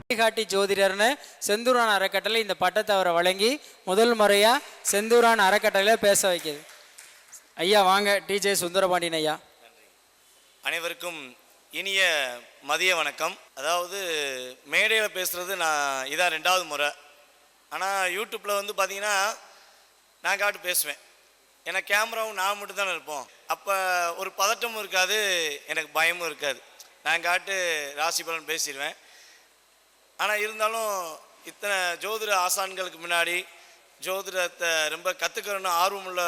வழிகாட்டி ஜோதிடர்னு செந்தூரான் அறக்கட்டளை இந்த பட்டத்தை அவரை வழங்கி முதல் முறையாக செந்தூரான் அறக்கட்டளையில் பேச வைக்கிது. ஐயா வாங்க. டிஜே சுந்தரபாண்டியன் ஐயா. அனைவருக்கும் இனிய மதிய வணக்கம். அதாவது மேடையில் பேசுகிறது நான் இதான் 2வது முறை. ஆனால் யூடியூப்பில் வந்து பார்த்தீங்கன்னா நான் காட்டு பேசுவேன். ஏன்னா கேமராவும் நான் மட்டும் தானே இருப்போம். அப்போ ஒரு பதட்டமும் இருக்காது, எனக்கு பயமும் இருக்காது. நான் காட்டு ராசி பலன் பேசிடுவேன். ஆனால் இருந்தாலும் இத்தனை ஜோதிட ஆசான்களுக்கு முன்னாடி ஜோதிடத்தை ரொம்ப கற்றுக்கணும்னு ஆர்வமுள்ள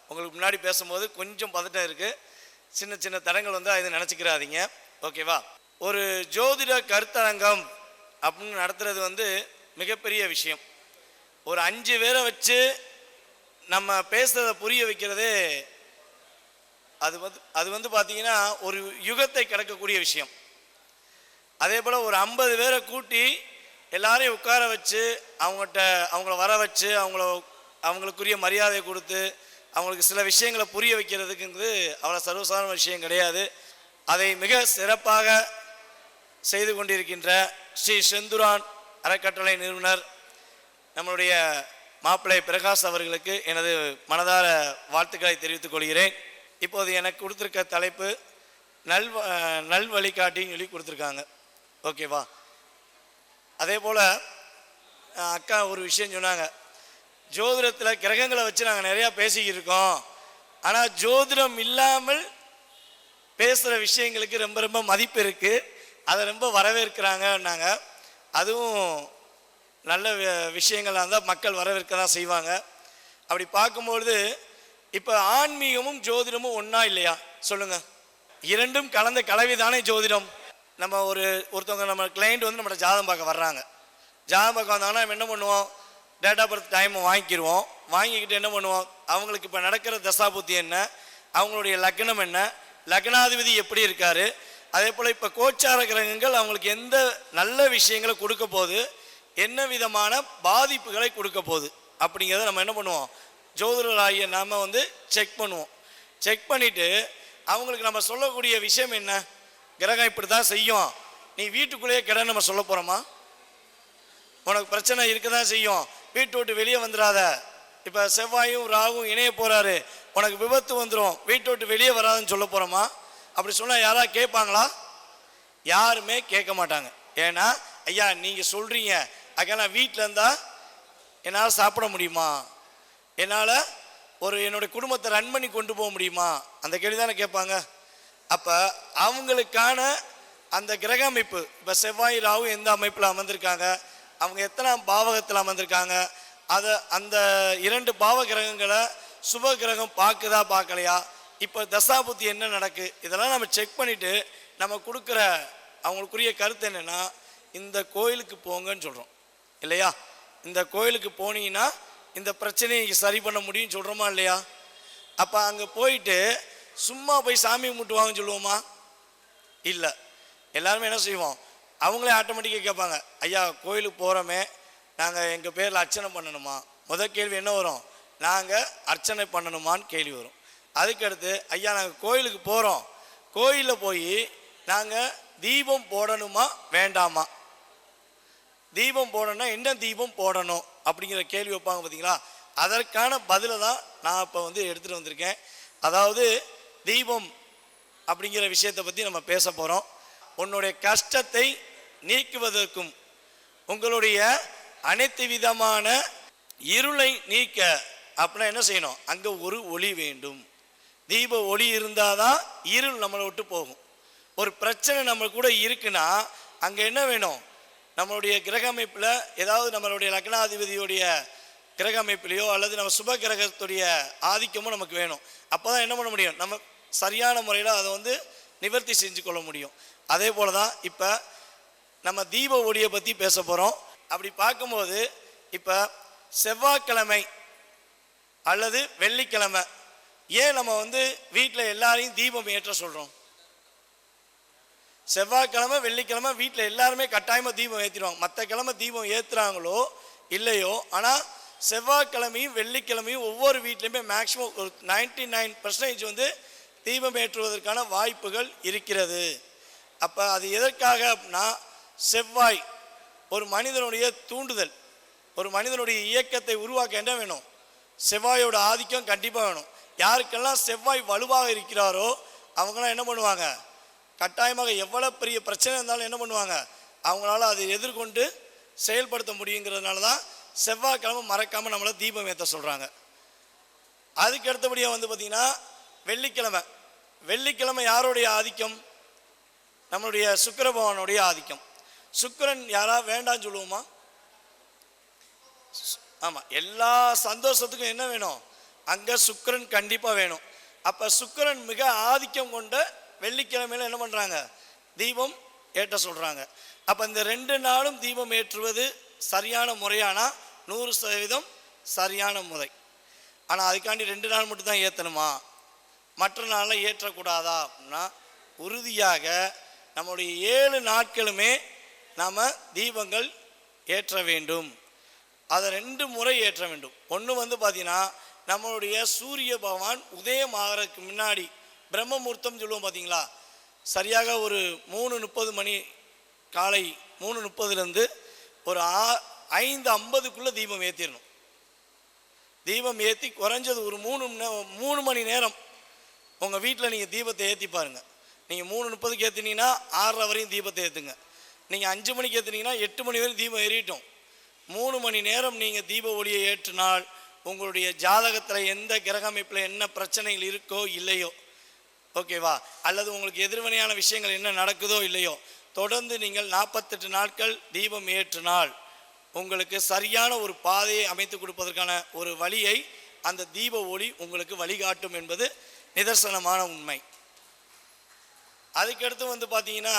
உங்களுக்கு முன்னாடி பேசும்போது கொஞ்சம் பதட்டம் இருக்குது. சின்ன சின்ன தடங்கள் வந்து அதை நினச்சிக்கிறாதீங்க, ஓகேவா? ஒரு ஜோதிட கருத்தரங்கம் அப்படின்னு நடத்துறது வந்து மிகப்பெரிய விஷயம். ஒரு 5 பேரை வச்சு நம்ம பேசுகிறத புரிய வைக்கிறதே அது வந்து பார்த்தீங்கன்னா ஒரு யுகத்தை கடக்கக்கூடிய விஷயம். அதே போல் ஒரு 50 பேரை கூட்டி எல்லாரையும் உட்கார வச்சு அவங்கள வர வச்சு அவங்களுக்குரிய மரியாதை கொடுத்து அவங்களுக்கு சில விஷயங்களை புரிய வைக்கிறதுக்குங்கிறது அவ்வளோ சர்வசாதாரண விஷயம் கிடையாது. அதை மிக சிறப்பாக செய்து கொண்டிருக்கின்ற ஸ்ரீ செந்தூரான் அறக்கட்டளை நிறுவனர் நம்மளுடைய மாப்பிள்ளை பிரகாஷ் அவர்களுக்கு எனது மனதார வாழ்த்துக்களை தெரிவித்துக் கொள்கிறேன். இப்போது எனக்கு கொடுத்துருக்க தலைப்பு நல் வழிகாட்டின்னு சொல்லி கொடுத்துருக்காங்க, ஓகேவா? அதே போல் அக்கா ஒரு விஷயம் சொன்னாங்க, ஜோதிடத்தில் கிரகங்களை வச்சு நாங்கள் நிறையா பேசிக்கிட்டு இருக்கோம், ஆனால் ஜோதிடம் இல்லாமல் பேசுகிற விஷயங்களுக்கு ரொம்ப ரொம்ப மதிப்பு இருக்குது, அதை ரொம்ப வரவேற்கிறாங்கன்னாங்க. அதுவும் நல்ல விஷயங்களாக இருந்தால் மக்கள் வரவேற்க தான் செய்வாங்க. அப்படி பார்க்கும்பொழுது இப்போ ஆன்மீகமும் ஜோதிடமும் ஒன்றா இல்லையா சொல்லுங்கள்? இரண்டும் கலந்த கலவை தானே ஜோதிடம். நம்ம ஒருத்தவங்க நம்ம கிளைண்ட் வந்து நம்மளோட ஜாதகம் பார்க்க வர்றாங்க. ஜாதகம் பார்க்க வந்தாங்கன்னா நம்ம என்ன பண்ணுவோம்? டேட் ஆஃப் பர்த் டைமை வாங்கிக்கிடுவோம். வாங்கிக்கிட்டு என்ன பண்ணுவோம்? அவங்களுக்கு இப்போ நடக்கிற தசாபுத்தி என்ன, அவங்களுடைய லக்னம் என்ன, லக்னாதிபதி எப்படி இருக்காரு, அதே போல் இப்போ கோச்சார கிரகங்கள் அவங்களுக்கு எந்த நல்ல விஷயங்களை கொடுக்க போகுது, என்ன விதமான பாதிப்புகளை கொடுக்க போகுது அப்படிங்கிறத நம்ம என்ன பண்ணுவோம்? ஜோதிடராகிய நாம் வந்து செக் பண்ணுவோம். செக் பண்ணிவிட்டு அவங்களுக்கு நம்ம சொல்லக்கூடிய விஷயம் என்ன, கிரகம் இப்படி தான் செய்யும், நீ வீட்டுக்குள்ளேயே கிடன்னு நம்ம சொல்ல போகிறோமா? உனக்கு பிரச்சனை இருக்க தான் செய்யும், வீட்டு விட்டு வெளியே வந்துடாத, இப்போ செவ்வாயும் ராகும் இணைய போகிறாரு, உனக்கு விபத்து வந்துடும், வீட்டு விட்டு வெளியே வராதுன்னு சொல்ல போகிறோமா? அப்படி சொன்னால் யாராவது கேட்பாங்களா? யாருமே கேட்க மாட்டாங்க. ஏன்னா ஐயா நீங்கள் சொல்கிறீங்க, அக்கா நான் வீட்டில் இருந்தால் என்னால் சாப்பிட முடியுமா, என்னால் என்னுடைய குடும்பத்தை ரன் பண்ணி கொண்டு போக முடியுமா, அந்த கேள்வி தானே கேட்பாங்க. அப்போ அவங்களுக்கான அந்த கிரக அமைப்பு, இப்போ செவ்வாய் ராகு எந்த அமைப்பில் அமர்ந்திருக்காங்க, அவங்க எத்தனாம் பாவகத்தில் அமர்ந்திருக்காங்க, அந்த 2 பாவ கிரகங்களை சுப கிரகம் பார்க்குதா பார்க்கலையா, இப்போ தசாபுத்தி என்ன நடக்கு, இதெல்லாம் நம்ம செக் பண்ணிவிட்டு நம்ம கொடுக்குற அவங்களுக்குரிய கருத்து என்னென்னா, இந்த கோயிலுக்கு போங்கன்னு சொல்கிறோம் இல்லையா? இந்த கோயிலுக்கு போனீங்கன்னா இந்த பிரச்சனையை சரி பண்ண முடியும்னு சொல்கிறோமா இல்லையா? அப்போ அங்கே போயிட்டு சும்மா போய் சாமி கும்பிட்டுவாங்கன்னு சொல்லுவோமா? இல்லை. எல்லாருமே என்ன செய்வோம்? அவங்களே ஆட்டோமேட்டிக்காக கேட்பாங்க, ஐயா கோயிலுக்கு போகிறோமே, நாங்கள் எங்கள் பேரில் அர்ச்சனை பண்ணணுமா? முதல் கேள்வி என்ன வரும்? நாங்கள் அர்ச்சனை பண்ணணுமான்னு கேள்வி வரும். அதுக்கடுத்து ஐயா நாங்கள் கோயிலுக்கு போகிறோம், கோயிலில் போய் நாங்கள் தீபம் போடணுமா வேண்டாமா, தீபம் போடணும்னா என்ன தீபம் போடணும் அப்படிங்கிற கேள்வி வைப்பாங்க பார்த்தீங்களா? அதற்கான பதிலை தான் நான் இப்போ வந்து எடுத்துகிட்டு வந்திருக்கேன். அதாவது தீபம் அப்படிங்கிற விஷயத்தை பற்றி நம்ம பேச போகிறோம். உன்னுடைய கஷ்டத்தை நீக்குவதற்கும் உங்களுடைய அனைத்து விதமான இருளை நீக்க அப்படின்னா என்ன செய்யணும்? அங்கே ஒரு ஒளி வேண்டும். தீப ஒளி இருந்தால் தான் இருள் நம்மளை விட்டு போகும். ஒரு பிரச்சனை நம்ம கூட இருக்குன்னா அங்கே என்ன வேணும்? நம்மளுடைய கிரக அமைப்பில் ஏதாவது நம்மளுடைய லக்னாதிபதியுடைய கிரக அமைப்பிலையோ அல்லது நம்ம சுப கிரகத்துடைய ஆதிக்கமும் நமக்கு வேணும். அப்போ தான் என்ன பண்ண முடியும்? நம்ம சரியான முறையில் அதை வந்து நிவர்த்தி செஞ்சு கொள்ள முடியும். அதே போல் தான் இப்போ நம்ம தீப ஒளியை பற்றி பேச போகிறோம். அப்படி பார்க்கும்போது இப்போ செவ்வாய்க்கிழமை அல்லது வெள்ளிக்கிழமை ஏன் நம்ம வந்து வீட்டில் எல்லாரையும் தீபம் ஏற்ற சொல்கிறோம்? செவ்வாய்க்கிழமை வெள்ளிக்கிழமை வீட்டில் எல்லாருமே கட்டாயமாக தீபம் ஏற்றிடுவாங்க. மற்ற கிழமை தீபம் ஏற்றுறாங்களோ இல்லையோ, ஆனால் செவ்வாய்க்கிழமையும் வெள்ளிக்கிழமையும் ஒவ்வொரு வீட்லையுமே மேக்ஸிமம் ஒரு 99% வந்து தீபம் ஏற்றுவதற்கான வாய்ப்புகள் இருக்கிறது. அப்போ அது எதற்காக அப்படின்னா, செவ்வாய் ஒரு மனிதனுடைய தூண்டுதல், ஒரு மனிதனுடைய இயக்கத்தை உருவாக்க என்ன வேணும்? செவ்வாயோட ஆதிக்கம் கண்டிப்பாக வேணும். யாருக்கெல்லாம் செவ்வாய் வலுவாக இருக்கிறாரோ அவங்களாம் என்ன பண்ணுவாங்க? கட்டாயமாக எவ்வளோ பெரிய பிரச்சனை இருந்தாலும் என்ன பண்ணுவாங்க? அவங்களால அதை எதிர்கொண்டு செயல்படுத்த முடியுங்கிறதுனால தான் செவ்வாய்க்கிழமை மறக்காமல் நம்மளை தீபம் ஏற்ற சொல்கிறாங்க. அதுக்கு அடுத்தபடியாக வந்து பார்த்திங்கன்னா வெள்ளிக்கிழமை. வெள்ளிக்கிழமை யாருடைய ஆதிக்கம்? நம்மளுடைய சுக்கிர பகவானுடைய ஆதிக்கம். சுக்கிரன் யாரா வேண்டான்னு சொல்லுவோமா? ஆமாம், எல்லா சந்தோஷத்துக்கும் என்ன வேணும்? அங்கே சுக்கிரன் கண்டிப்பாக வேணும். அப்போ சுக்கிரன் மிக ஆதிக்கம் கொண்ட வெள்ளிக்கிழமையில் என்ன பண்ணுறாங்க? தீபம் ஏற்ற சொல்கிறாங்க. அப்போ இந்த 2 நாளும் தீபம் ஏற்றுவது சரியான முறையானா 100% சரியான முறை. ஆனால் அதுக்காண்டி 2 நாள் மட்டும் தான் ஏற்றணுமா, மற்ற நாளில் ஏற்றக்கூடாதா அப்படின்னா, உறுதியாக நம்முடைய 7 நாட்களுமே நாம் தீபங்கள் ஏற்ற வேண்டும். அதை 2 முறை ஏற்ற வேண்டும். ஒன்று வந்து பார்த்தீங்கன்னா நம்மளுடைய சூரிய பகவான் உதயம் ஆகிறதுக்கு முன்னாடி பிரம்ம முகூர்த்தம் சொல்லுவோம் பார்த்தீங்களா, சரியாக ஒரு 3:30 மணி, காலை 3:30லேருந்து ஒரு 5:50க்குள்ளே தீபம் ஏற்றிடணும். தீபம் ஏற்றி குறைஞ்சது ஒரு 3 மணி நேரம் உங்கள் வீட்டில் நீங்கள் தீபத்தை ஏற்றி பாருங்கள். நீங்கள் 3:30க்கு ஏற்றினீங்கன்னா 6:30 வரையும் தீபத்தை ஏற்றுங்க. நீங்கள் 5 மணிக்கு ஏற்றினீங்கன்னா 8 மணி வரையும் தீபம் ஏறிட்டோம். 3 மணி நேரம் நீங்கள் தீப ஒளியை ஏற்றினால் உங்களுடைய ஜாதகத்தில் எந்த கிரக அமைப்பில் என்ன பிரச்சனைகள் இருக்கோ இல்லையோ, ஓகேவா, அல்லது உங்களுக்கு எதிர்வினையான விஷயங்கள் என்ன நடக்குதோ இல்லையோ, தொடர்ந்து நீங்கள் 48 நாட்கள் தீபம் ஏற்றினால் உங்களுக்கு சரியான ஒரு பாதையை அமைத்து கொடுப்பதற்கான ஒரு வழியை அந்த தீப ஒளி உங்களுக்கு வழிகாட்டும் என்பது நிதர்சனமான உண்மை. அதுக்கடுத்து வந்து பார்த்தீங்கன்னா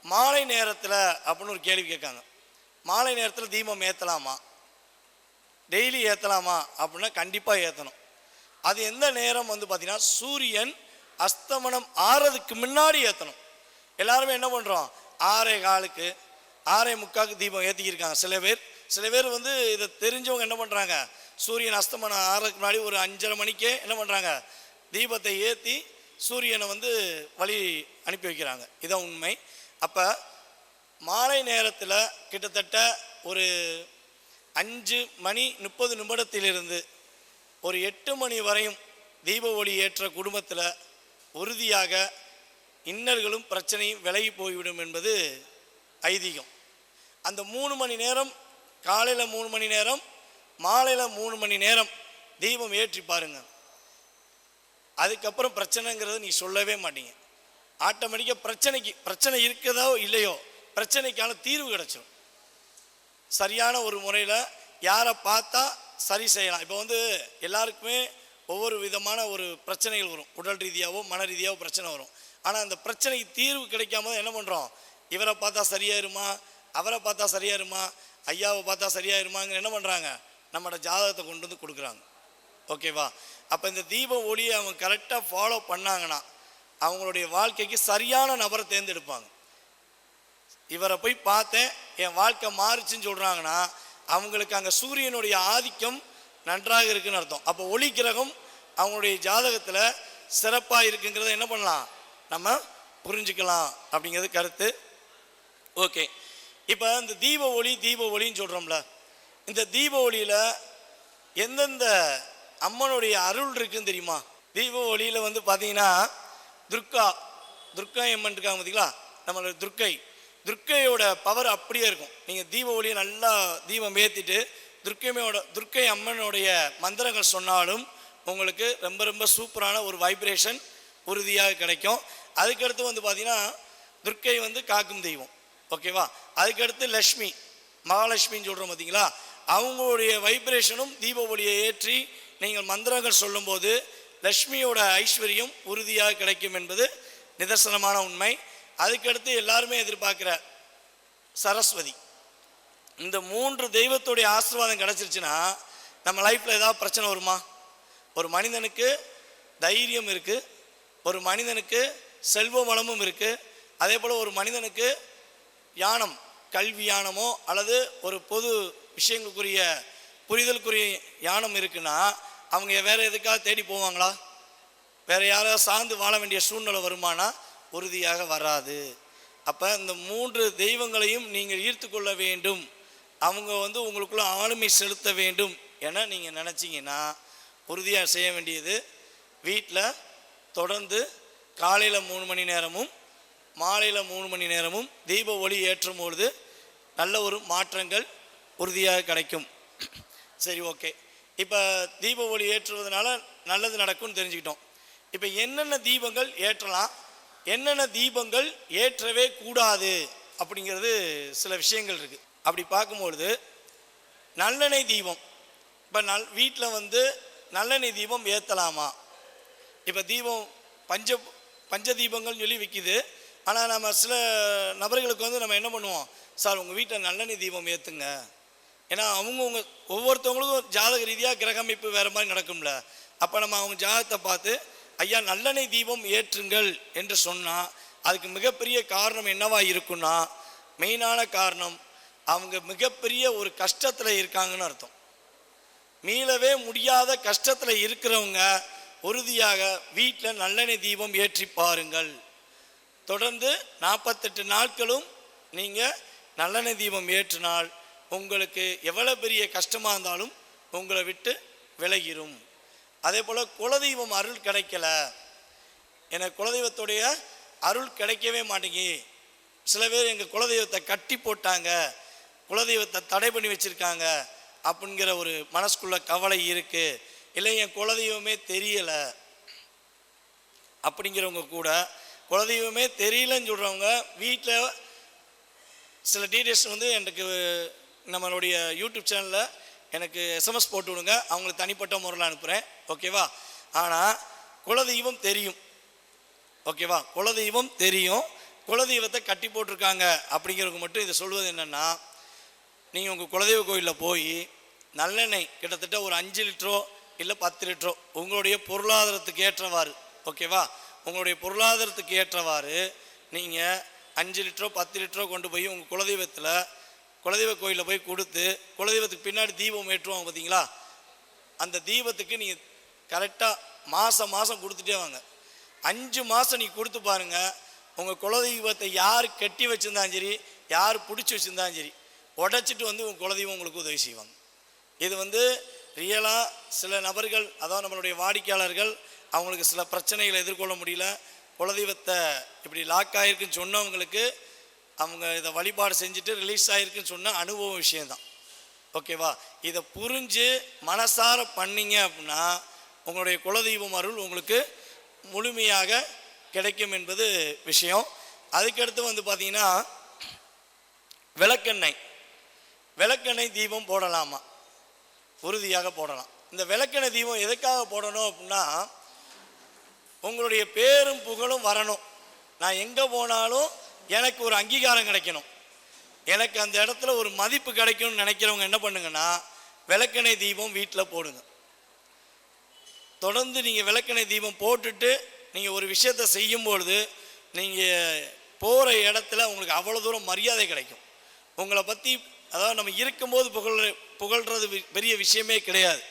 மாலை நேரத்தில் அப்படின்னு ஒரு கேள்வி கேட்காங்க. மாலை நேரத்தில் தீபம் ஏற்றலாமா, டெய்லி ஏற்றலாமா அப்படின்னா கண்டிப்பாக ஏற்றணும். அது எந்த நேரம் வந்து பார்த்தீங்கன்னா சூரியன் அஸ்தமனம் ஆறதுக்கு முன்னாடி ஏற்றணும். எல்லாருமே என்ன பண்ணுறோம்? 6:15க்கு 6:45க்கு தீபம் ஏற்றிக்கிருக்காங்க சில பேர் வந்து இதை தெரிஞ்சவங்க என்ன பண்ணுறாங்க, சூரியன் அஸ்தமனம் ஆறதுக்கு முன்னாடி ஒரு 5:30 மணிக்கே என்ன பண்ணுறாங்க, தீபத்தை ஏற்றி சூரியனை வந்து வழி அனுப்பி வைக்கிறாங்க. இதான் உண்மை. அப்போ மாலை நேரத்தில் கிட்டத்தட்ட ஒரு 5:30 ஒரு 8 மணி வரையும் தீப ஒளி ஏற்ற குடும்பத்தில் உறுதியாக இன்னல்களும் பிரச்சனையும் விலகி போய்விடும் என்பது ஐதீகம். அந்த 3 மணி நேரம், காலையில் 3 மணி நேரம், மாலையில் 3 மணி நேரம் தீபம் ஏற்றி பாருங்கள். அதுக்கப்புறம் பிரச்சனைங்கிறது நீ சொல்லவே மாட்டீங்க. ஆட்டோமேட்டிக்காக பிரச்சனை இருக்குதோ இல்லையோ பிரச்சனைக்கான தீர்வு கிடைச்சிடும். சரியான ஒரு முறையில் யாரை பார்த்தா சரி செய்யலாம். இப்போ வந்து எல்லாருக்குமே ஒவ்வொரு விதமான ஒரு பிரச்சனைகள் வரும், உடல் ரீதியாகவோ மன ரீதியாகவோ பிரச்சனை வரும். ஆனால் அந்த பிரச்சனைக்கு தீர்வு கிடைக்காம என்ன பண்ணுறோம், இவரை பார்த்தா சரியாயிருமா, அவரை பார்த்தா சரியாயிருமா, ஐயாவை பார்த்தா சரியாயிருமாங்கிற என்ன பண்ணுறாங்க, நம்மளோட ஜாதகத்தை கொண்டு வந்து கொடுக்குறாங்க. ஓகேவா? அப்போ இந்த தீப ஒளியை அவங்க கரெக்டாக ஃபாலோ பண்ணாங்கன்னா அவங்களுடைய வாழ்க்கைக்கு சரியான நபரை தேர்ந்தெடுப்பாங்க. இவரை போய் பார்த்தேன் என் வாழ்க்கை மாறுச்சுன்னு சொல்கிறாங்கன்னா அவங்களுக்கு அங்கே சூரியனுடைய ஆதிக்கம் நன்றாக இருக்குன்னு அர்த்தம். அப்போ ஒளி கிரகம் அவங்களுடைய ஜாதகத்தில் சிறப்பாக இருக்குங்கிறத என்ன பண்ணலாம், நம்ம புரிஞ்சுக்கலாம் அப்படிங்கிறது கருத்து. ஓகே, இப்போ இந்த தீப ஒளின்னு சொல்கிறோம்ல, இந்த தீப ஒளியில் எந்தெந்த அம்மனுடைய அருள் இருக்குன்னு தெரியுமா? தீப ஒளியில் வந்து பார்த்தீங்கன்னா துர்கா அம்மன் இருக்காங்க பார்த்தீங்களா, நம்மளோட துர்க்கையோட பவர் அப்படியே இருக்கும். நீங்கள் தீப ஒளியை நல்லா தீபம் ஏற்றிட்டு துர்க்கை அம்மனுடைய மந்திரங்கள் சொன்னாலும் உங்களுக்கு ரொம்ப ரொம்ப சூப்பரான ஒரு வைப்ரேஷன் உறுதியாக கிடைக்கும். அதுக்கடுத்து வந்து பார்த்தீங்கன்னா துர்க்கை வந்து காக்கும் தெய்வம், ஓகேவா. அதுக்கடுத்து லக்ஷ்மி, மகாலட்சுமின்னு சொல்கிறோம் பார்த்தீங்களா, அவங்களுடைய வைப்ரேஷனும் தீப ஒளியை ஏற்றி நீங்கள் மந்திரங்கள் சொல்லும்போது லக்ஷ்மியோட ஐஸ்வர்யம் உறுதியாக கிடைக்கும் என்பது நிதர்சனமான உண்மை. அதுக்கடுத்து எல்லாருமே எதிர்பார்க்குற சரஸ்வதி. இந்த 3 தெய்வத்துடைய ஆசீர்வாதம் கிடச்சிருச்சுன்னா நம்ம லைஃப்பில் ஏதாவது பிரச்சனை வருமா? ஒரு மனிதனுக்கு தைரியம் இருக்குது, ஒரு மனிதனுக்கு செல்வ வளமும் இருக்குது, அதே போல் ஒரு மனிதனுக்கு ஞானம், கல்வி ஞானமோ அல்லது ஒரு பொது விஷயங்களுக்குரிய புரிதலுக்குரிய ஞானம் இருக்குன்னா அவங்க வேறு எதுக்காக தேடி போவாங்களா? வேறு யாராவது சார்ந்து வாழ வேண்டிய சூழ்நிலை வருமானா? உறுதியாக வராது. அப்போ இந்த 3 தெய்வங்களையும் நீங்கள் ஈர்த்து கொள்ள வேண்டும், அவங்க வந்து உங்களுக்குள்ள ஆளுமை செலுத்த வேண்டும் என நீங்கள் நினச்சிங்கன்னா உறுதியாக செய்ய வேண்டியது, வீட்டில் தொடர்ந்து காலையில் 3 மணி நேரமும் மாலையில் 3 மணி நேரமும் தீப ஒளி ஏற்றும் பொழுது நல்ல ஒரு மாற்றங்கள் உறுதியாக கிடைக்கும். சரி, ஓகே. இப்போ தீப ஒளி ஏற்றுவதனால நல்லது நடக்கும்னு தெரிஞ்சுக்கிட்டோம். இப்போ என்னென்ன தீபங்கள் ஏற்றலாம், என்னென்ன தீபங்கள் ஏற்றவே கூடாது அப்படிங்கிறது சில விஷயங்கள் இருக்குது. அப்படி பார்க்கும்பொழுது நல்லெண்ணெய் தீபம், இப்போ வீட்டில் வந்து நல்லெண்ணெய் தீபம் ஏற்றலாமா? இப்போ தீபம் பஞ்ச தீபங்கள்னு சொல்லி விற்கிது. ஆனால் நம்ம சில நபர்களுக்கு வந்து நம்ம என்ன பண்ணுவோம், சார் உங்கள் வீட்டில் நல்லெண்ணெய் தீபம் ஏற்றுங்க. ஏன்னா அவங்கவுங்க ஒவ்வொருத்தவங்களுக்கும் ஜாதக ரீதியாக கிரக அமைப்பு வேறு மாதிரி நடக்கும்ல. அப்போ நம்ம அவங்க ஜாதகத்தை பார்த்து ஐயா நல்லெண்ணெய் தீபம் ஏற்றுங்கள் என்று சொன்னால் அதுக்கு மிகப்பெரிய காரணம் என்னவா இருக்குன்னா, மெயினான காரணம் அவங்க மிகப்பெரிய ஒரு கஷ்டத்தில் இருக்காங்கன்னு அர்த்தம். மீளவே முடியாத கஷ்டத்தில் இருக்கிறவங்க உறுதியாக வீட்டில் நல்லெண்ணெய் தீபம் ஏற்றி பாருங்கள். தொடர்ந்து 48 நாட்களும் நீங்கள் நல்லெண்ணெய் தீபம் ஏற்றினால் உங்களுக்கு எவ்வளோ பெரிய கஷ்டமாக இருந்தாலும் உங்களை விட்டு விலகிரும். அதே போல் குலதெய்வம் அருள் கிடைக்கல, எனக்கு குலதெய்வத்துடைய அருள் கிடைக்கவே மாட்டேங்கி, சில பேர் எங்கள் குலதெய்வத்தை கட்டி போட்டாங்க, குலதெய்வத்தை தடை பண்ணி வச்சுருக்காங்க அப்படிங்கிற ஒரு மனசுக்குள்ள கவலை இருக்குது. இல்லை என் குலதெய்வமே தெரியலை அப்படிங்கிறவங்க கூட, குலதெய்வமே தெரியலன்னு சொல்கிறவங்க வீட்டில் சில டீட்டெயில்ஸ் வந்து எனக்கு நம்மளுடைய யூடியூப் சேனலில் எனக்கு எஸ்எம்எஸ் போட்டு விடுங்க, அவங்களுக்கு தனிப்பட்ட முறையில் அனுப்புகிறேன், ஓகேவா? ஆனால் குலதெய்வம் தெரியும், ஓகேவா? குலதெய்வம் தெரியும், குலதெய்வத்தை கட்டி போட்டிருக்காங்க அப்படிங்கிறவங்க மட்டும் இதை சொல்வது என்னென்னா, நீங்கள் உங்கள் குலதெய்வ கோயிலில் போய் நல்லெண்ணெய் கிட்டத்தட்ட ஒரு 5 லிட்டரோ இல்லை 10 லிட்டரோ உங்களுடைய பொருளாதாரத்துக்கு ஏற்றவாறு, ஓகேவா? உங்களுடைய பொருளாதாரத்துக்கு ஏற்றவாறு நீங்கள் 5 லிட்டரோ 10 லிட்டரோ கொண்டு போய் உங்கள் குலதெய்வ கோயிலில் போய் கொடுத்து, குலதெய்வத்துக்கு பின்னாடி தீபம் ஏற்றுவாங்க பார்த்தீங்களா, அந்த தீபத்துக்கு நீங்கள் கரெக்டாக மாதம் கொடுத்துட்டே வாங்க. 5 மாதம் நீங்கள் கொடுத்து பாருங்கள், உங்கள் குலதெய்வத்தை யார் கட்டி வச்சுருந்தாலும் சரி, யார் பிடிச்சி வச்சுருந்தாலும் சரி, உடைச்சிட்டு வந்து உங்கள் குலதெய்வம் உங்களுக்கு உதவி செய்வாங்க. இது வந்து ரியலாக சில நபர்கள், அதாவது நம்மளுடைய வாடிக்கையாளர்கள், அவங்களுக்கு சில பிரச்சனைகளை எதிர்கொள்ள முடியல, குலதெய்வத்தை இப்படி லாக் ஆகிருக்குன்னு சொன்னவங்களுக்கு அவங்க இதை வழிபாடு செஞ்சுட்டு ரிலீஸ் ஆகிருக்குன்னு சொன்ன அனுபவ விஷயந்தான், ஓகேவா? இதை புரிஞ்சு மனசார பண்ணிங்க அப்படின்னா உங்களுடைய குலதெய்வம் அருள் உங்களுக்கு முழுமையாக கிடைக்கும் என்பது விஷயம். அதுக்கடுத்து வந்து பார்த்தீங்கன்னா விளக்கெண்ணெய் தீபம் போடலாமா? உறுதியாக போடலாம். இந்த விளக்கெண்ணெய் தீபம் எதுக்காக போடணும் அப்படின்னா, உங்களுடைய பேரும் புகழும் வரணும். நான் எங்கே போனாலும் எனக்கு ஒரு அங்கீகாரம் கிடைக்கணும், எனக்கு அந்த இடத்துல ஒரு மதிப்பு கிடைக்கும்னு நினைக்கிறவங்க என்ன பண்ணுங்கன்னா விளக்கெண்ணெய் தீபம் வீட்டில் போடுங்க. தொடர்ந்து நீங்கள் விளக்கெண்ணெய் தீபம் போட்டுட்டு நீங்கள் ஒரு விஷயத்தை செய்யும்பொழுது நீங்கள் போகிற இடத்துல உங்களுக்கு அவ்வளோ தூரம் மரியாதை கிடைக்கும். உங்களை பற்றி, அதாவது நம்ம இருக்கும்போது புகழ்கிறது பெரிய விஷயமே கிடையாது.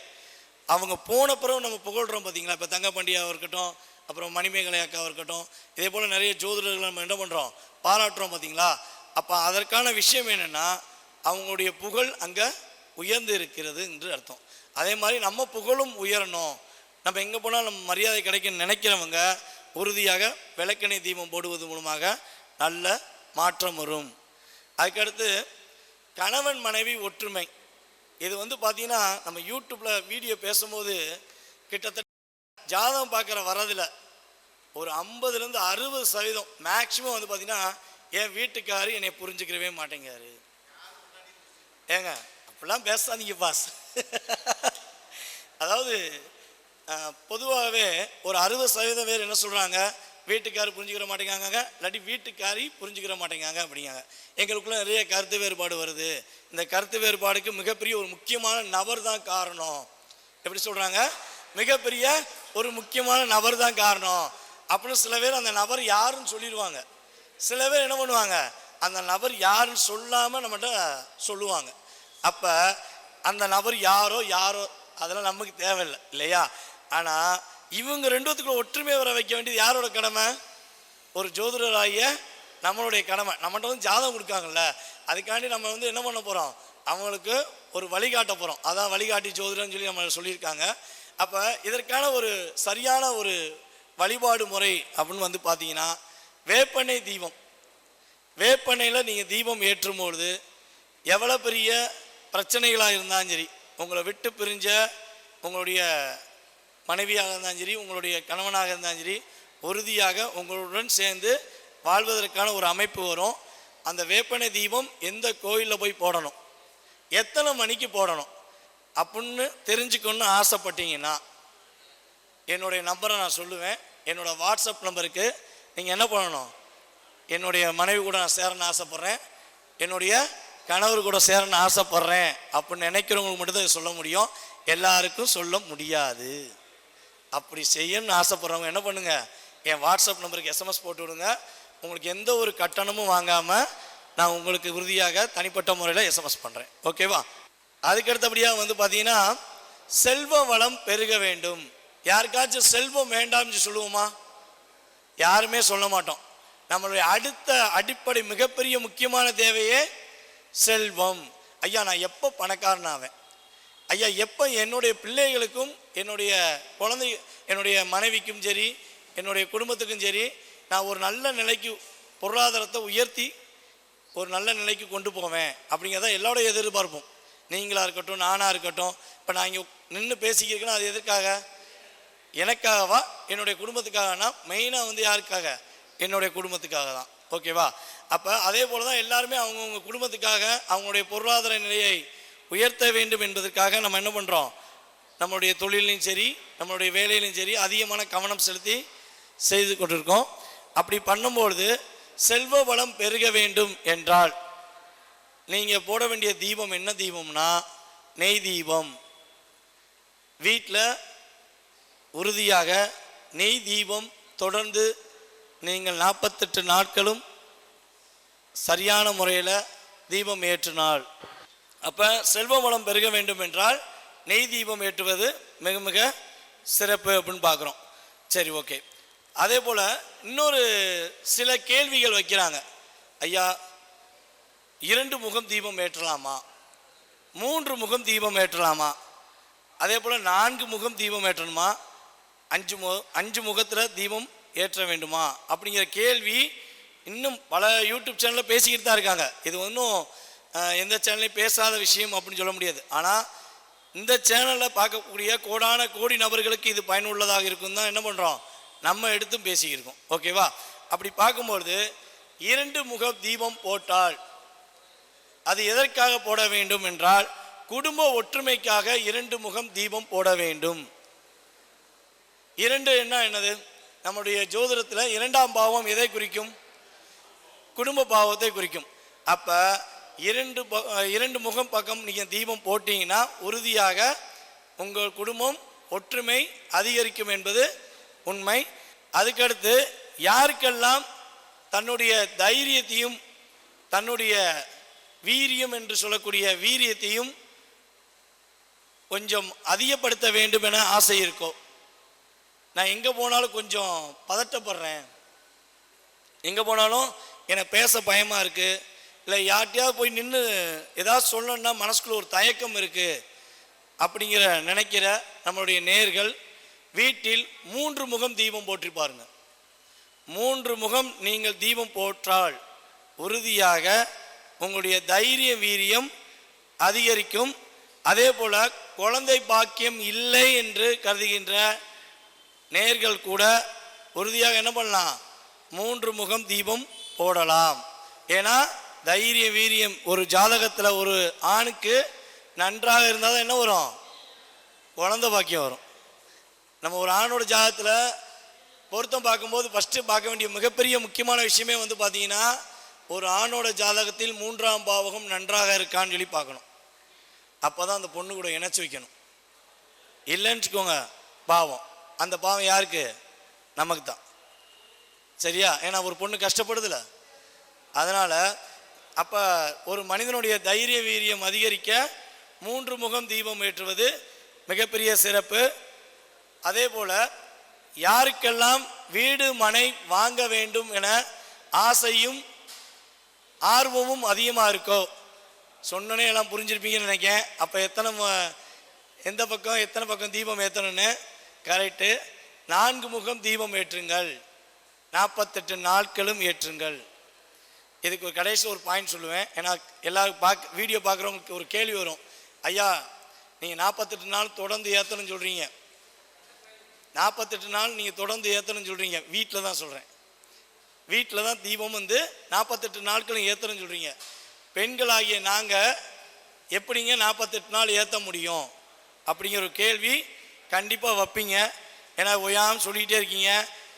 அவங்க போன பிறகு நம்ம புகழ்கிறோம் பார்த்தீங்களா. இப்போ தங்கப்பாண்டியாவாக இருக்கட்டும், அப்புறம் மணிமேகலை அக்காவாக இருக்கட்டும், இதே போல் நிறைய ஜோதிடர்கள் நம்ம என்ன பண்ணுறோம், பாராட்டுறோம் பார்த்தீங்களா. அப்போ அதற்கான விஷயம் என்னென்னா அவங்களுடைய புகழ் அங்கே உயர்ந்து இருக்கிறது என்று அர்த்தம். அதே மாதிரி நம்ம புகழும் உயரணும், நம்ம எங்கே போனால் நம்ம மரியாதை கிடைக்குன்னு நினைக்கிறவங்க உறுதியாக விளக்கெண்ணெய் தீபம் போடுவது மூலமாக நல்ல மாற்றம் வரும். அதுக்கடுத்து கணவன் மனைவி ஒற்றுமை. இது வந்து பார்த்தீங்கன்னா நம்ம யூடியூப்பில் வீடியோ பேசும்போது கிட்டத்தட்ட ஜாதகம் பார்க்குற வரதில் ஒரு 50லேருந்து 60% மேக்சிமம் வந்து பார்த்தீங்கன்னா என் வீட்டுக்காரு என்னை புரிஞ்சுக்கிறவே மாட்டேங்காரு. ஏங்க அப்படிலாம் பேசாதீங்க பாஸ். அதாவது பொதுவாகவே ஒரு 60% பேர் என்ன சொல்கிறாங்க, வீட்டுக்காரு புரிஞ்சுக்கிற மாட்டேங்காங்க, இல்லாட்டி வீட்டுக்காரி புரிஞ்சுக்கிற மாட்டேங்காங்க அப்படிங்காங்க. எங்களுக்குள்ள நிறைய கருத்து வேறுபாடு வருது. இந்த கருத்து வேறுபாடுக்கு மிகப்பெரிய ஒரு முக்கியமான நபர் தான் காரணம். எப்படி சொல்கிறாங்க, மிகப்பெரிய ஒரு முக்கியமான நபர் தான் காரணம் அப்படின்னு சில பேர் அந்த நபர் யாருன்னு சொல்லிடுவாங்க. சில பேர் என்ன பண்ணுவாங்க, அந்த நபர் யாருன்னு சொல்லாமல் நம்மகிட்ட சொல்லுவாங்க. அப்போ அந்த நபர் யாரோ அதெல்லாம் நமக்கு தேவையில்லை இல்லையா. ஆனால் இவங்க ரெண்டுத்துக்குள்ள ஒற்றுமை வர வைக்க வேண்டியது யாரோட கடமை, ஒரு ஜோதிடராகிய நம்மளுடைய கடமை. நம்மகிட்ட வந்து ஜாதகம் கொடுக்காங்கல்ல, அதுக்காண்டி நம்ம வந்து என்ன பண்ண போகிறோம், அவங்களுக்கு ஒரு வழிகாட்ட போகிறோம். அதான் வழிகாட்டி ஜோதிடம்னு சொல்லி நம்ம சொல்லியிருக்காங்க. அப்போ இதற்கான ஒரு சரியான ஒரு வழிபாடு முறை அப்படின்னு வந்து பார்த்தீங்கன்னா, வேப்பெண்ணெய் தீபம். வேப்பெண்ணெயில் நீங்கள் தீபம் ஏற்றும்பொழுது எவ்வளோ பெரிய பிரச்சனைகளாக இருந்தாலும் சரி, உங்களை விட்டு பிரிஞ்ச உங்களுடைய மனைவியாக இருந்தாலும் சரி, உங்களுடைய கணவனாக இருந்தாலும் சரி, உறுதியாக உங்களுடன் சேர்ந்து வாழ்வதற்கான ஒரு அமைப்பு வரும். அந்த வேப்பெண்ணெய் தீபம் எந்த கோயிலில் போய் போடணும், எத்தனை மணிக்கு போடணும் அப்படின்னு தெரிஞ்சுக்கணுன்னு ஆசைப்பட்டீங்கன்னா என்னுடைய நம்பரை நான் சொல்லுவேன். என்னோடய வாட்ஸ்அப் நம்பருக்கு நீங்கள் என்ன பண்ணணும், என்னுடைய மனைவி கூட நான் சேரணும்னு ஆசைப்பட்றேன், என்னுடைய கணவர் கூட சேரணும்னு ஆசைப்பட்றேன் அப்படின்னு நினைக்கிறவங்களுக்கு மட்டும்தான் சொல்ல முடியும். எல்லாருக்கும் சொல்ல முடியாது. அப்படி செய்யணும்னு ஆசைப்பட்றவங்க என்ன பண்ணுங்க, என் வாட்ஸ்அப் நம்பருக்கு எஸ்எம்எஸ் போட்டு விடுங்க. உங்களுக்கு எந்த ஒரு கட்டணமும் வாங்காமல் நான் உங்களுக்கு உறுதியாக தனிப்பட்ட முறையில் எஸ்எம்எஸ் பண்ணுறேன். ஓகேவா? அதுக்கடுத்தபடியாக வந்து பார்த்தீங்கன்னா, செல்வ வளம் பெருக வேண்டும். யாருக்காச்சும் செல்வம் வேண்டாம்னு சொல்லுவோமா? யாருமே சொல்ல மாட்டோம். நம்மளுடைய அடுத்த அடிப்படை மிகப்பெரிய முக்கியமான தேவையே செல்வம். ஐயா நான் எப்போ பணக்காரன் ஆவேன், ஐயா எப்போ என்னுடைய பிள்ளைகளுக்கும் என்னுடைய குழந்தை என்னுடைய மனைவிக்கும் சரி என்னுடைய குடும்பத்துக்கும் சரி நான் ஒரு நல்ல நிலைக்கு பொருளாதாரத்தை உயர்த்தி ஒரு நல்ல நிலைக்கு கொண்டு போவேன் அப்படிங்கிறத எல்லாரோடைய எதிர்பார்ப்போம். நீங்களாக இருக்கட்டும், நானாக இருக்கட்டும். இப்போ நான் இங்கே நின்று பேசிக்கிறேன்னா அது எதற்காக, எனக்காகவா என்னுடைய குடும்பத்துக்காகனா? மெயினாக வந்து யாருக்காக, என்னுடைய குடும்பத்துக்காக தான். ஓகேவா? அப்போ அதே போல் தான் எல்லாருமே அவங்கவுங்க குடும்பத்துக்காக அவங்களுடைய பொருளாதார நிலையை உயர்த்த வேண்டும் என்பதற்காக நம்ம என்ன பண்ணுறோம், நம்மளுடைய தொழிலையும் சரி நம்மளுடைய வேலையிலையும் சரி அதிகமான கவனம் செலுத்தி செய்து கொண்டிருக்கோம். அப்படி பண்ணும்பொழுது செல்வ வளம் பெருக வேண்டும் என்றால் நீங்கள் போட வேண்டிய தீபம் என்ன தீபம்னா, நெய் தீபம். வீட்டில் உறுதியாக நெய் தீபம் தொடர்ந்து நீங்கள் 48 நாட்களும் சரியான முறையில் தீபம் ஏற்றினால், அப்போ செல்வ வளம் பெருக வேண்டும் என்றால் நெய் தீபம் ஏற்றுவது மிக மிக சிறப்பு அப்படின்னு பார்க்குறோம். சரி, ஓகே. அதே போல் இன்னொரு சில கேள்விகள் வைக்கிறாங்க. ஐயா 2 முகம் தீபம் ஏற்றலாமா, 3 முகம் தீபம் ஏற்றலாமா, அதே போல் 4 முகம் தீபம் ஏற்றணுமா, 5 முகத்தில் தீபம் ஏற்ற வேண்டுமா அப்படிங்கிற கேள்வி இன்னும் பல யூடியூப் சேனலில் பேசிக்கிட்டு தான் இருக்காங்க. இது ஒன்றும் எந்த சேனல்லையும் பேசாத விஷயம் அப்படின்னு சொல்ல முடியாது. ஆனால் இந்த சேனலில் பார்க்கக்கூடிய கோடான கோடி நபர்களுக்கு இது பயனுள்ளதாக இருக்கும் தான் என்ன பண்ணுறோம், நம்ம எடுத்தும் பேசிக்கிருக்கோம். ஓகேவா? அப்படி பார்க்கும்பொழுது 2 முக தீபம் போட்டால் அது எதற்காக போட வேண்டும் என்றால், குடும்ப ஒற்றுமைக்காக 2 முகம் தீபம் போட வேண்டும். 2 என்னது, நம்முடைய ஜோதிடத்தில் 2ஆம் பாவம் எதை குறிக்கும், குடும்ப பாவத்தை குறிக்கும். அப்போ 2 முகம் பக்கம் நீங்கள் தீபம் போட்டீங்கன்னா உறுதியாக உங்கள் குடும்பம் ஒற்றுமை அதிகரிக்கும் என்பது உண்மை. அதுக்கடுத்து யாருக்கெல்லாம் தன்னுடைய தைரியத்தையும் தன்னுடைய வீரியம் என்று சொல்லக்கூடிய வீரியத்தையும் கொஞ்சம் அதிகப்படுத்த வேண்டும் என ஆசை இருக்கோ, நான் எங்கே போனாலும் கொஞ்சம் பதட்டப்படுறேன், எங்கே போனாலும் எனக்கு பேச பயமாக இருக்குது, இல்லை யார்கிட்டையாவது போய் நின்று ஏதாவது சொல்லணுன்னா மனசுக்குள்ள ஒரு தயக்கம் இருக்குது அப்படிங்கிற நினைக்கிற நம்மளுடைய நேயர்கள் வீட்டில் 3 முகம் தீபம் போற்றி பாருங்க. 3 முகம் நீங்கள் தீபம் போற்றால் உறுதியாக உங்களுடைய தைரிய வீரியம் அதிகரிக்கும். அதே போல் குழந்தை பாக்கியம் இல்லை என்று கருதுகின்ற நேயர்கள் கூட உறுதியாக என்ன பண்ணலாம், 3 முகம் தீபம் போடலாம். ஏன்னா தைரிய வீரியம் ஒரு ஜாதகத்தில் ஒரு ஆணுக்கு நன்றாக இருந்தால் தான் என்ன வரும், குழந்தை பாக்கியம் வரும். நம்ம ஒரு ஆணோட ஜாதகத்தில் பொருத்தம் பார்க்கும்போது ஃபஸ்ட்டு பார்க்க வேண்டிய மிகப்பெரிய முக்கியமான விஷயமே வந்து பார்த்தீங்கன்னா, ஒரு ஆணோட ஜாதகத்தில் 3ஆம் பாவகம் நன்றாக இருக்கான்னு சொல்லி பார்க்கணும். அப்போ தான் அந்த பொண்ணு கூட இணைச்சி வைக்கணும். இல்லைன்னு வச்சுக்கோங்க பாவம், அந்த பாவம் யாருக்கு, நமக்கு தான். சரியா? ஏன்னா ஒரு பொண்ணு கஷ்டப்படுதுல. அதனால் அப்போ ஒரு மனிதனுடைய தைரிய வீரியம் அதிகரிக்க 3 முகம் தீபம் ஏற்றுவது மிகப்பெரிய சிறப்பு. அதே போல் யாருக்கெல்லாம் வீடு மனை வாங்க வேண்டும் என ஆசையும் ஆர்வமும் அதிகமாக இருக்கோ, சொன்னனே எல்லாம் புரிஞ்சிருப்பீங்கன்னு நினைக்கிறேன். அப்போ எந்த பக்கம் எத்தனை பக்கம் தீபம் ஏற்றணும்னு கரெக்டு. 4 முகம் தீபம் ஏற்றுங்கள், 48 நாட்களும் ஏற்றுங்கள். இதுக்கு ஒரு கடைசி ஒரு பாயிண்ட் சொல்லுவேன். ஏன்னா எல்லாரும் வீடியோ பார்க்குறவங்களுக்கு ஒரு கேள்வி வரும், ஐயா நீங்கள் 48 நாள் தொடர்ந்து ஏற்றணும்னு சொல்கிறீங்க, 48 நாள் நீங்கள் தொடர்ந்து ஏற்றணும்னு சொல்கிறீங்க, வீட்டில் தான் சொல்கிறேன், வீட்டில் தான் தீபம் 48 நாட்களும் ஏற்றணும்னு சொல்கிறீங்க. பெண்களாகிய நாங்கள் எப்படிங்க 48 நாள் ஏற்ற முடியும் அப்படிங்கிற ஒரு கேள்வி கண்டிப்பாக வைப்பீங்க. ஏன்னா ஒய்யாமல் சொல்லிக்கிட்டே இருக்கீங்க,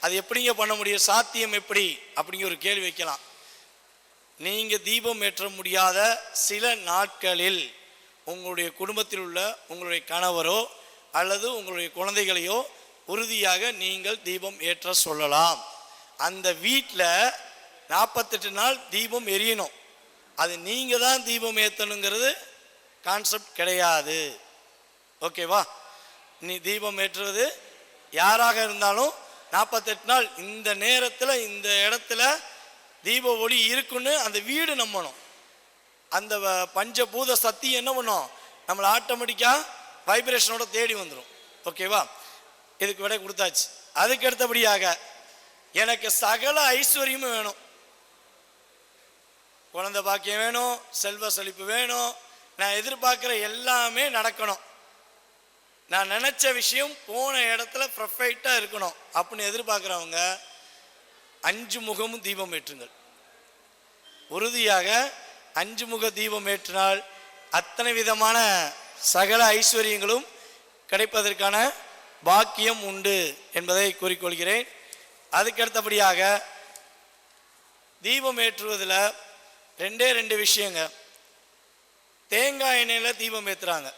அது எப்படிங்க பண்ண முடியும், சாத்தியம் எப்படி அப்படிங்கிற ஒரு கேள்வி வைக்கலாம். நீங்கள் தீபம் ஏற்ற முடியாத சில நாட்களில் உங்களுடைய குடும்பத்தில் உள்ள உங்களுடைய கணவரோ அல்லது உங்களுடைய குழந்தைகளையோ உறுதியாக நீங்கள் தீபம் ஏற்ற சொல்லலாம். அந்த வீட்டில் 48 நாள் தீபம் எரியணும். அது நீங்கள் தான் தீபம் ஏற்றணுங்கிறது கான்செப்ட் கிடையாது. ஓகேவா? நீ தீபம் ஏற்றுவது யாராக இருந்தாலும் 48 நாள் இந்த நேரத்தில் இந்த இடத்துல தீப ஒளி இருக்குன்னு அந்த வீடு நம்பணும். அந்த பஞ்சபூத சக்தி என்ன பண்ணும், நம்மளை ஆட்டோமேட்டிக்காக வைப்ரேஷனோட தேடி வந்துடும். ஓகேவா? இதுக்கு விட கொடுத்தாச்சு. அதுக்கு அடுத்தபடியாக எனக்கு சகல ஐஸ்வர்யமும் வேணும், குழந்தை பாக்கியம் வேணும், செல்வ செழிப்பு வேணும், நான் எதிர்பார்க்குற எல்லாமே நடக்கணும், நான் நினச்ச விஷயம் போன இடத்துல பர்ஃபெக்டாக இருக்கணும் அப்படின்னு எதிர்பார்க்குறவங்க 5 முகமும் தீபம் ஏற்றுங்கள். உறுதியாக 5 முக தீபம் ஏற்றினால் அத்தனை விதமான சகல ஐஸ்வர்யங்களும் கிடைப்பதற்கான பாக்கியம் உண்டு என்பதை கூறிக்கொள்கிறேன். அதுக்கடுத்தபடியாக தீபம் ஏற்றுவதில் 2 விஷயங்க. தேங்காய் எண்ணெயில் தீபம் ஏற்றுறாங்க,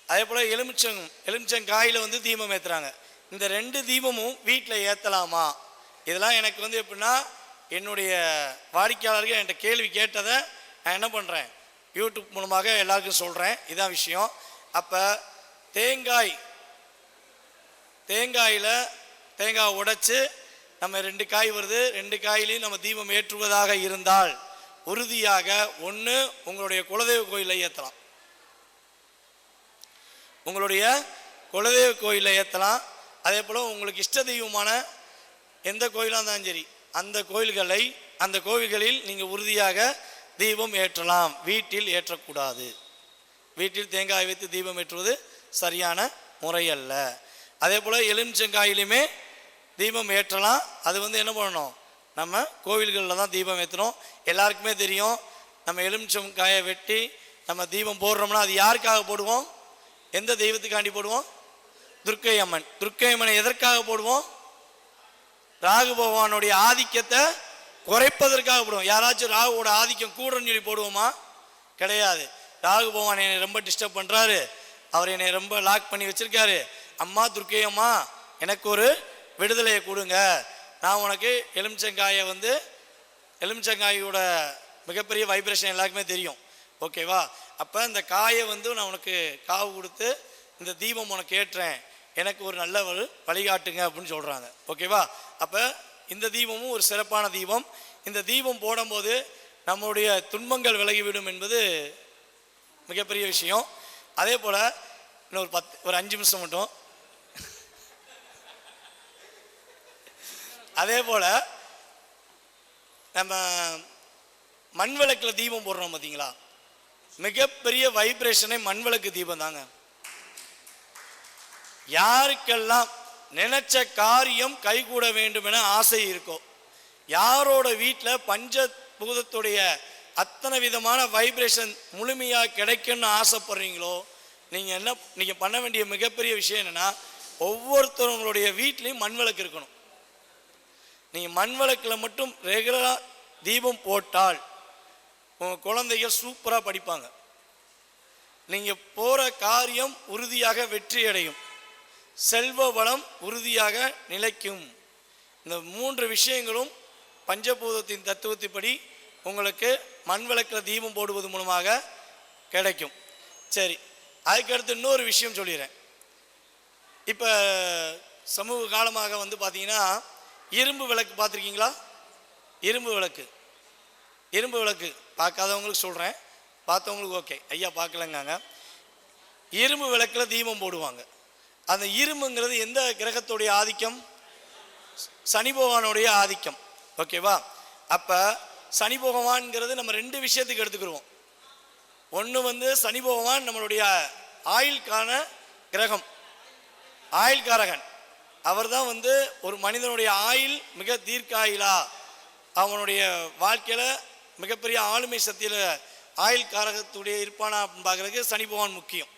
அதே போல் எலுமிச்சங்காயில் தீபம் ஏற்றுறாங்க. இந்த 2 தீபமும் வீட்டில் ஏற்றலாமா? இதெல்லாம் எனக்கு எப்படின்னா என்னுடைய வாடிக்கையாளர்கள் என்கிட்ட கேள்வி கேட்டதை நான் என்ன பண்ணுறேன், யூடியூப் மூலமாக எல்லாருக்கும் சொல்கிறேன். இதான் விஷயம். அப்போ தேங்காய் உடைச்சு நம்ம 2 காய் வருது, 2 காயிலையும் நம்ம தீபம் ஏற்றுவதாக இருந்தால் உறுதியாக ஒன்று உங்களுடைய குலதெய்வ கோயிலில் ஏற்றலாம், உங்களுடைய குலதெய்வ கோயிலில் ஏற்றலாம். அதே போல் உங்களுக்கு இஷ்ட தெய்வமான எந்த கோயிலாக இருந்தாலும் சரி அந்த கோவில்களில் நீங்கள் உறுதியாக தீபம் ஏற்றலாம். வீட்டில் ஏற்றக்கூடாது. வீட்டில் தேங்காய் வைத்து தீபம் ஏற்றுவது சரியான முறையல்ல. அதே போல் எலுமிச்சங்காயிலுமே தீபம் ஏற்றலாம். அது என்ன பண்ணணும், நம்ம கோவில்களில் தான் தீபம் ஏற்றணும். எல்லாருக்குமே தெரியும், நம்ம எலுமிச்சங்காயை வெட்டி நம்ம தீபம் போடுறோம்னா அது யாருக்காக போடுவோம், எந்த தெய்வத்துக்காண்டி போடுவோம், துர்க்கை அம்மன். துர்க்கை அம்மனை எதற்காக போடுவோம், ராகு பகவானுடைய ஆதிக்கத்தை குறைப்பதற்காக போடுவோம். யாராச்சும் ராகுவோட ஆதிக்கம் கூடன்னு சொல்லி போடுவோமா? கிடையாது. ராகு பகவான் என்னை ரொம்ப டிஸ்டர்ப் பண்ணுறாரு, அவர் என்னை ரொம்ப லாக் பண்ணி வச்சிருக்காரு, அம்மா துர்க்கை அம்மா எனக்கு ஒரு விடுதலையை கொடுங்க, நான் உனக்கு எலுமிச்சங்காயோட மிகப்பெரிய வைப்ரேஷன் எல்லாருக்குமே தெரியும். ஓகேவா? அப்போ இந்த காயை நான் உனக்கு காவு கொடுத்து இந்த தீபம் உனக்கு ஏற்றேன், எனக்கு ஒரு நல்ல வழிகாட்டுங்க அப்படின்னு சொல்கிறாங்க. ஓகேவா? அப்போ இந்த தீபமும் ஒரு சிறப்பான தீபம். இந்த தீபம் போடும்போது நம்முடைய துன்பங்கள் விலகிவிடும் என்பது மிகப்பெரிய விஷயம். அதே போல் இன்னும் ஒரு 5 நிமிஷம் மட்டும். அதே போல் நம்ம மண் விளக்கில் தீபம் போடுறோம் பார்த்தீங்களா, மிகப்பெரிய வைப்ரேஷனே மண் விளக்கு தீபம் தாங்க. யாருக்கெல்லாம் நினைச்ச காரியம் கைகூட வேண்டும் என ஆசை இருக்கோ, யாரோட வீட்டில் பஞ்சபூதத்துடைய அத்தனை விதமான வைப்ரேஷன் முழுமையாக கிடைக்கும்னு ஆசைப்படுறீங்களோ, நீங்கள் பண்ண வேண்டிய மிகப்பெரிய விஷயம் என்னென்னா, ஒவ்வொருத்தவங்களுடைய வீட்லேயும் மண் விளக்கு இருக்கணும். நீங்கள் மண் விளக்கில் மட்டும் ரெகுலராக தீபம் போட்டால் உங்கள் குழந்தைகள் சூப்பராக படிப்பாங்க, நீங்கள் போகிற காரியம் உறுதியாக வெற்றி அடையும், செல்வ வளம் உறுதியாக நிலைக்கும். இந்த 3 விஷயங்களும் பஞ்சபூதத்தின் தத்துவத்தின்படி உங்களுக்கு மண் விளக்கில் தீபம் போடுவது மூலமாக கிடைக்கும். சரி, அதுக்கடுத்து இன்னொரு விஷயம் சொல்லிடுறேன். இப்போ சமூக காலமாக பார்த்தீங்கன்னா இரும்பு விளக்கு பார்த்துருக்கீங்களா? இரும்பு விளக்கு இரும்பு விளக்கு பார்க்காதவங்களுக்கு சொல்கிறேன், பார்த்தவங்களுக்கு ஓகே, ஐயா பார்க்கலங்காங்க. இரும்பு விளக்கில் தீபம் போடுவாங்க. அந்த இரும்புங்கிறது எந்த கிரகத்துடைய ஆதிக்கம்? சனி பகவானுடைய ஆதிக்கம். ஓகேவா? அப்போ சனி பகவான்ங்கிறது நம்ம ரெண்டு விஷயத்துக்கு எடுத்துக்கிடுவோம். ஒன்று சனி பகவான் நம்மளுடைய ஆயுள்கான கிரகம், ஆயுள்காரகன். அவர் தான் ஒரு மனிதனுடைய ஆயுள் மிக தீர்க்க ஆயுளா, அவனுடைய வாழ்க்கையில் மிகப்பெரிய ஆளுமை சக்தியில் ஆயுள் காரகத்துடைய இருப்பானா அப்படின்னு பார்க்குறதுக்கு சனி பகவான் முக்கியம்.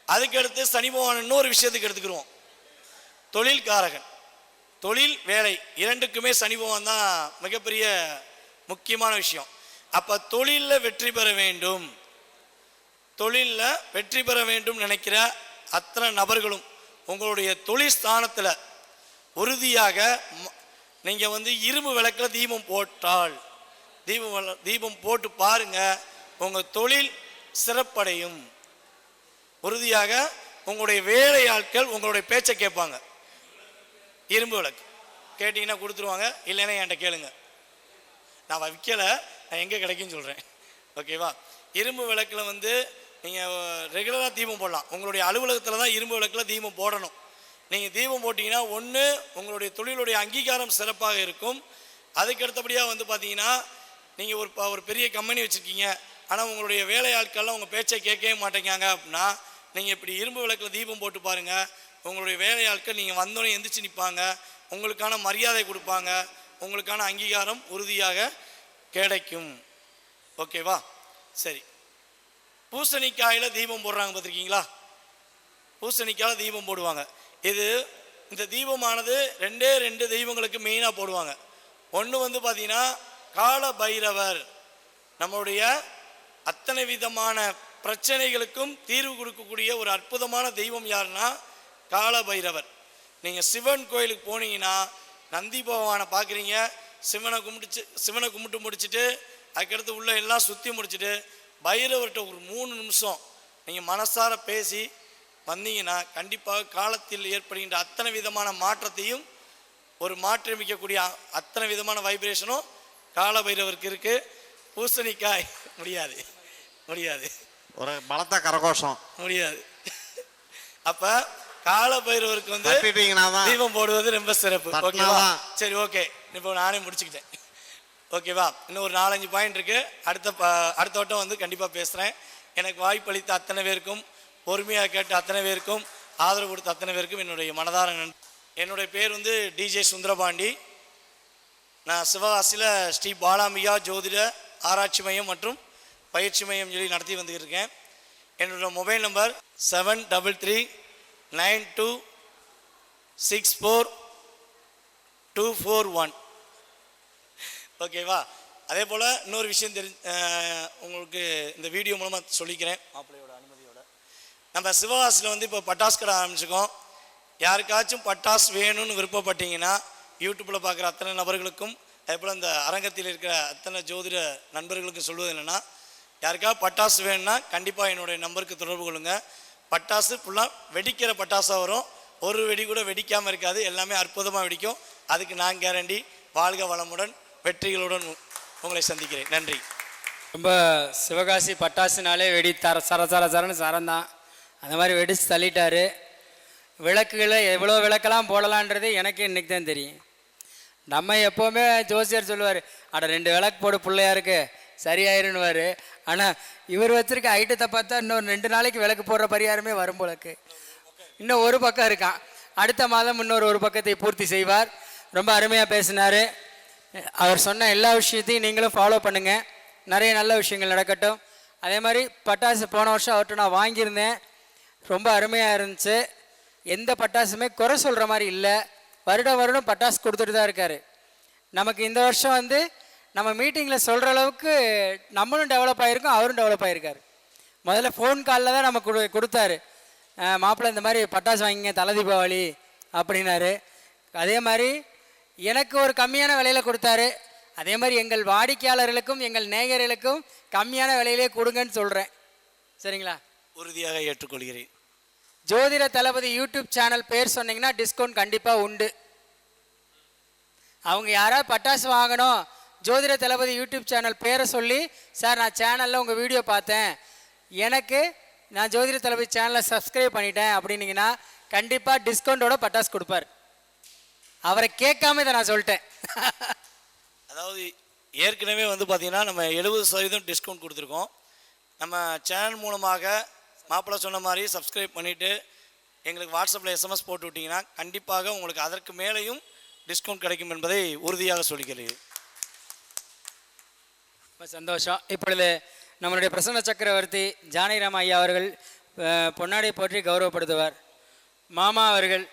அதுக்கடுத்து சனி பகவான் இன்னொரு விஷயத்துக்கு எடுத்துக்கிடுவோம், தொழில் காரகன். தொழில் வேலை இரண்டுக்குமே சனி பகவான் தான் மிகப்பெரிய முக்கியமான விஷயம். அப்போ தொழிலில் வெற்றி பெற வேண்டும், தொழிலில் வெற்றி பெற வேண்டும் நினைக்கிற அத்தனை நபர்களும் உங்களுடைய தொழில் ஸ்தானத்தில் உறுதியாக நீங்கள் இரும்பு விளக்கில் தீபம் போட்டால், தீபம் போட்டு பாருங்க, உங்கள் தொழில் சிறப்படையும். உறுதியாக உங்களுடைய வேலையாட்கள் உங்களுடைய பேச்சை கேட்பாங்க. இரும்பு விளக்கு கேட்டிங்கன்னா கொடுத்துருவாங்க, இல்லைன்னா என்கிட்ட கேளுங்க, நான் விற்கலை, நான் எங்கே கிடைக்குன்னு சொல்கிறேன். ஓகேவா? இரும்பு விளக்கில் நீங்கள் ரெகுலராக தீபம் போடலாம். உங்களுடைய அலுவலகத்தில் தான் இரும்பு விளக்கில் தீபம் போடணும். நீங்கள் தீபம் போட்டிங்கன்னா ஒன்று உங்களுடைய தொழிலுடைய அங்கீகாரம் சிறப்பாக இருக்கும். அதுக்கு அடுத்தபடியாக பார்த்தீங்கன்னா நீங்கள் ஒரு பெரிய கம்பெனி வச்சுருக்கீங்க, ஆனால் உங்களுடைய வேலையாட்கள்லாம் உங்கள் பேச்சை கேட்கவே மாட்டேங்காங்க அப்படின்னா நீங்கள் இப்படி இரும்பு விளக்கில் தீபம் போட்டு பாருங்கள். உங்களுடைய வேலையாட்கள் நீங்கள் வந்தோடனே எந்திரிச்சு நிற்பாங்க, உங்களுக்கான மரியாதை கொடுப்பாங்க, உங்களுக்கான அங்கீகாரம் உறுதியாக கிடைக்கும். ஓகேவா? சரி, பூசணிக்காயில் தீபம் போடுறாங்க பார்த்துருக்கீங்களா? பூசணிக்காயில் தீபம் போடுவாங்க. இந்த தீபமானது ரெண்டு தெய்வங்களுக்கு மெயினாக போடுவாங்க. ஒன்று பார்த்தீங்கன்னா கால பைரவர், நம்மளுடைய அத்தனை விதமான பிரச்சனைகளுக்கும் தீர்வு கொடுக்கக்கூடிய ஒரு அற்புதமான தெய்வம் யாருன்னா கால பைரவர். நீங்கள் சிவன் கோயிலுக்கு போனீங்கன்னா நந்தி பகவானை பார்க்குறீங்க, சிவனை கும்பிட்டு முடிச்சுட்டு அதுக்கடுத்து உள்ள எல்லாம் சுற்றி முடிச்சுட்டு பைரவர்கிட்ட ஒரு 3 நிமிஷம் நீங்கள் மனசார பேசி வந்தீங்கன்னா கண்டிப்பாக காலத்தில் ஏற்படுகின்ற அத்தனை விதமான மாற்றத்தையும் ஒரு மாற்றியமைக்கக்கூடிய அத்தனை விதமான வைப்ரேஷனும் கால பைரவருக்கு இருக்குது. பூசணிக்காய் முடியாது, ஒரு பலத்த கரகோஷம் முடியாது. அப்போ கால பைரவருக்கு தீபம் போடுவது ரொம்ப சிறப்பு. ஓகேவா? சரி, ஓகே, இப்போ நானே முடிச்சுக்கிட்டேன். ஓகேவா? இன்னும் ஒரு 4-5 பாயிண்ட் இருக்கு. அடுத்த வட்டம் கண்டிப்பாக பேசுகிறேன். எனக்கு வாய்ப்பளித்த அத்தனை பேருக்கும், பொறுமையாக கேட்ட அத்தனை பேருக்கும், ஆதரவு கொடுத்த அத்தனை பேருக்கும் என்னுடைய மனதார நன்றி. என்னுடைய பேர் டிஜே சுந்தரபாண்டி. நான் சிவகாசியில் ஸ்ரீ பாலாம்பிகா ஜோதிட ஆராய்ச்சி மையம் மற்றும் பயிற்சி மையம் சொல்லி நடத்தி வந்துருக்கேன். என்னோடய மொபைல் நம்பர் 7332964241. ஓகேவா? அதே போல் இன்னொரு விஷயம் உங்களுக்கு இந்த வீடியோ மூலமாக சொல்லிக்கிறேன், மாப்பிள்ளையோட அனுமதியோட. நம்ம சிவகாசியில் இப்போ பட்டாசு கடை ஆரம்பிச்சிருக்கோம். யாருக்காச்சும் பட்டாசு வேணும்னு விருப்பப்பட்டீங்கன்னா யூடியூப்பில் பார்க்குற அத்தனை நபர்களுக்கும், அதே போல் இந்த அரங்கத்தில் இருக்கிற அத்தனை ஜோதிட நண்பர்களுக்கும் சொல்வது என்னென்னா, யாருக்காவது பட்டாசு வேணும்னா கண்டிப்பாக என்னுடைய நம்பருக்கு தொடர்பு கொள்ளுங்கள். பட்டாசு ஃபுல்லாக வெடிக்கிற பட்டாசாக வரும், ஒரு வெடி கூட வெடிக்காமல் இருக்காது, எல்லாமே அற்புதமாக வெடிக்கும். அதுக்கு நான் கேரண்டி. வாழ்க வளமுடன், வெற்றிகளுடன் உங்களை சந்திக்கிறேன். நன்றி. ரொம்ப சிவகாசி பட்டாசுனாலே வெடி சரன்னு சரந்தான், அந்த மாதிரி வெடிச்சு தள்ளிட்டாரு. விளக்குகளை எவ்வளோ விளக்கெல்லாம் போடலான்றது எனக்கு இன்றைக்கி தான் தெரியும். நம்ம எப்போவுமே ஜோசியர் சொல்லுவார், அட 2 விளக்கு போடு பிள்ளையாருக்கு சரியாயிருன்னுவார். ஆனால் இவர் வச்சுருக்க ஐட்டத்தை பார்த்தா இன்னொரு 2 நாளைக்கு விளக்கு போடுற பரிகாரமே வரும் போலக்கு. இன்னும் ஒரு பக்கம் இருக்கான், அடுத்த மாதம் ஒரு பக்கத்தை பூர்த்தி செய்வார். ரொம்ப அருமையாக பேசினார். அவர் சொன்ன எல்லா விஷயத்தையும் நீங்களும் ஃபாலோ பண்ணுங்கள், நிறைய நல்ல விஷயங்கள் நடக்கட்டும். அதே மாதிரி பட்டாசு போன வருஷம் அவர்கிட்ட நான் வாங்கியிருந்தேன், ரொம்ப அருமையாக இருந்துச்சு. எந்த பட்டாசுமே குறை சொல்கிற மாதிரி இல்லை. வருடம் பட்டாசு கொடுத்துட்டு தான் இருக்கார். நமக்கு இந்த வருஷம் நம்ம மீட்டிங்கில் சொல்கிற அளவுக்கு நம்மளும் டெவலப் ஆகிருக்கோம், அவரும் டெவலப் ஆகிருக்காரு. முதல்ல ஃபோன் காலில் தான் நம்ம கொடுத்தாரு, மாப்பிள்ளை இந்த மாதிரி பட்டாசு வாங்கிங்க தலை தீபாவளி அப்படின்னாரு. அதே மாதிரி எனக்கு ஒரு கம்மியான விலையில் கொடுத்தாரு. அதே மாதிரி எங்கள் வாடிக்கையாளர்களுக்கும் எங்கள் நேயர்களுக்கும் கம்மியான விலையிலே கொடுங்கன்னு சொல்கிறேன். சரிங்களா? உறுதியாக ஏற்றுக்கொள்கிறேன். ஜோதிட தளபதி யூடியூப் சேனல் பேர் சொன்னீங்கன்னா டிஸ்கவுண்ட் கண்டிப்பாக உண்டு. அவங்க யாராவது பட்டாசு வாங்கணும், ஜோதிட தளபதி யூடியூப் சேனல் பேரை சொல்லி, சார் நான் சேனலில் உங்கள் வீடியோ பார்த்தேன், எனக்கு நான் ஜோதிட தளபதி சேனலை சப்ஸ்கிரைப் பண்ணிட்டேன் அப்படின்னீங்கன்னா கண்டிப்பாக டிஸ்கவுண்ட்டோட பட்டாசு கொடுப்பார். அவரை கேட்காம இதை நான் சொல்லிட்டேன். அதாவது ஏற்கனவே வந்து பார்த்திங்கன்னா நம்ம 70% டிஸ்கவுண்ட் கொடுத்துருக்கோம். நம்ம சேனல் மூலமாக மாப்பிள்ளை சொன்ன மாதிரி சப்ஸ்கிரைப் பண்ணிவிட்டு எங்களுக்கு வாட்ஸ்அப்பில் எஸ்எம்எஸ் போட்டு விட்டிங்கன்னா கண்டிப்பாக உங்களுக்கு அதற்கு மேலேயும் டிஸ்கவுண்ட் கிடைக்கும் என்பதை உறுதியாக சொல்லிக்கிறேன். ரொம்ப சந்தோஷம். இப்பொழுது நம்மளுடைய பிரசன்ன சக்கரவர்த்தி ஜானகிராம் ஐயா அவர்கள் பொன்னாடை போற்றி கௌரவப்படுத்துவார். மாமா அவர்கள்